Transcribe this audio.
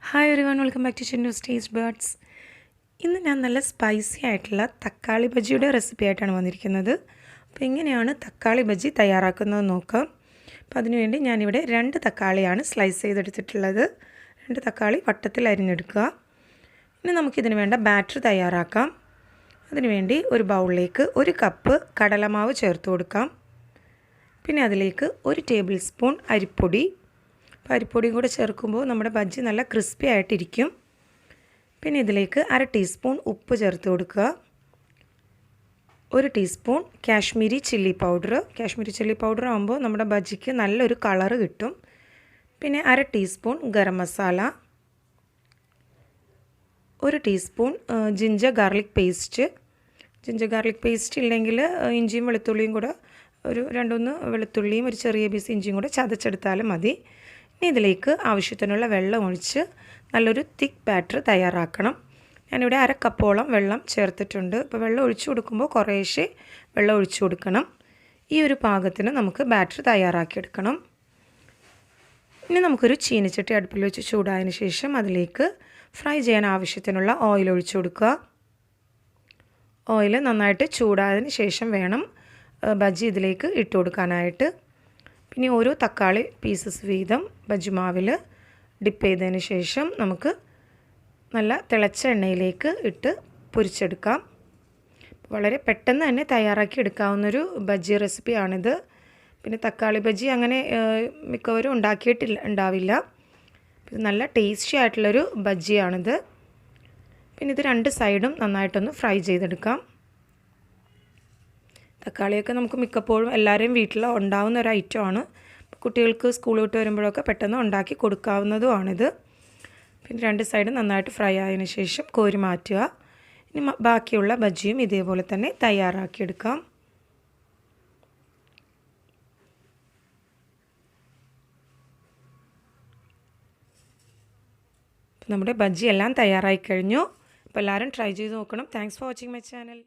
Hi everyone, welcome back to ചിന്നൂസ് taste birds. ഇന്ന് ഞാൻ നല്ല സ്പൈസി ആയിട്ടുള്ള തക്കാളി ബജ്ജിയുടെ റെസിപ്പി ആയിട്ടാണ് വന്നിരിക്കുന്നത്. അപ്പോൾ എങ്ങനെയാണ് തക്കാളി ബജ്ജി തയ്യാറാക്കുന്നത് നോക്കാം. അപ്പോൾ അതിനുവേണ്ടി ഞാനിവിടെ 2 തക്കാളിയാണ് സ്ലൈസ് ചെയ്തെടുത്തിട്ടുള്ളത്. 2 തക്കാളി വട്ടത്തിൽ അരിഞ്ഞെടുക്കുക. ഇനി നമുക്കിതിന് വേണ്ട ബാറ്റർ തയ്യാറാക്കാം. അതിനുവേണ്ടി ഒരു ബൗളിലേക്ക് 1 കപ്പ് കടലമാവ് ചേർത്ത് കൊടുക്കാം. പിന്നെ അതിലേക്ക് 1 ടേബിൾ സ്പൂൺ അരിപ്പൊടി. അരിപ്പൊടിയും കൂടെ ചേർക്കുമ്പോൾ നമ്മുടെ ബജ്ജി നല്ല ക്രിസ്പി ആയിട്ടിരിക്കും. പിന്നെ ഇതിലേക്ക് 1/2 ടീസ്പൂൺ ഉപ്പ് ചേർത്ത് കൊടുക്കുക. 1 ടീസ്പൂൺ കാശ്മീരി ചില്ലി പൗഡർ ആകുമ്പോൾ നമ്മുടെ ബജ്ജിക്ക് നല്ലൊരു കളറ് കിട്ടും. പിന്നെ 1/2 teaspoon garam masala, 1 teaspoon ginger garlic paste ഇല്ലെങ്കിൽ ഇഞ്ചിയും വെളുത്തുള്ളിയും കൂടെ ഒരു 2-3 വെളുത്തുള്ളിയും ഒരു ചെറിയ പീസ് ഇഞ്ചിയും കൂടെ ചതച്ചെടുത്താലും മതി. ഇനി ഇതിലേക്ക് ആവശ്യത്തിനുള്ള വെള്ളം ഒഴിച്ച് നല്ലൊരു തിക്ക് ബാറ്റർ തയ്യാറാക്കണം. ഞാനിവിടെ 1/2 കപ്പോളം വെള്ളം ചേർത്തിട്ടുണ്ട്. അപ്പോൾ വെള്ളം ഒഴിച്ചു കൊടുക്കുമ്പോൾ കുറേശ്ശെ വെള്ളം ഒഴിച്ചു കൊടുക്കണം. ഈ ഒരു പാകത്തിന് നമുക്ക് ബാറ്റർ തയ്യാറാക്കിയെടുക്കണം. ഇനി നമുക്കൊരു ചീനിച്ചട്ടി അടുപ്പിൽ വെച്ച് ചൂടായതിന് ശേഷം അതിലേക്ക് ഫ്രൈ ചെയ്യാൻ ആവശ്യത്തിനുള്ള ഓയിൽ ഒഴിച്ചു കൊടുക്കുക. ഓയിൽ നന്നായിട്ട് ചൂടായതിന് ശേഷം വേണം ബജ്ജി ഇതിലേക്ക് ഇട്ട് കൊടുക്കാനായിട്ട്. പിന്നെ ഓരോ തക്കാളി പീസസ് വീതം ബജ്ജി മാവിൽ ഡിപ്പ് ചെയ്തതിന് ശേഷം നമുക്ക് നല്ല തിളച്ച എണ്ണയിലേക്ക് ഇട്ട് പൊരിച്ചെടുക്കാം. വളരെ പെട്ടെന്ന് തന്നെ തയ്യാറാക്കി എടുക്കാവുന്നൊരു ബജ്ജി റെസിപ്പിയാണിത്. പിന്നെ തക്കാളി ബജ്ജി അങ്ങനെ മിക്കവരും ഉണ്ടാവില്ല. ഇത് നല്ല ടേസ്റ്റി ആയിട്ടുള്ളൊരു ബജ്ജിയാണിത്. പിന്നെ ഇത് 2 സൈഡും നന്നായിട്ടൊന്ന് ഫ്രൈ ചെയ്തെടുക്കാം. തക്കാളിയൊക്കെ നമുക്ക് മിക്കപ്പോഴും എല്ലാവരെയും വീട്ടിൽ ഉണ്ടാവുന്ന ഒരു ഐറ്റമാണ്. കുട്ടികൾക്ക് സ്കൂൾ വിട്ട് വരുമ്പോഴൊക്കെ പെട്ടെന്ന് ഉണ്ടാക്കി കൊടുക്കാവുന്നതുമാണിത്. പിന്നെ 2 സൈഡും നന്നായിട്ട് ഫ്രൈ ആയതിനു ശേഷം കോരി മാറ്റുക. ഇനി ബാക്കിയുള്ള ബജ്ജിയും ഇതേപോലെ തന്നെ തയ്യാറാക്കിയെടുക്കാം. നമ്മുടെ ബജ്ജി എല്ലാം തയ്യാറായി കഴിഞ്ഞു. അപ്പോൾ എല്ലാവരും ട്രൈ ചെയ്ത് നോക്കണം. Thanks for watching my channel.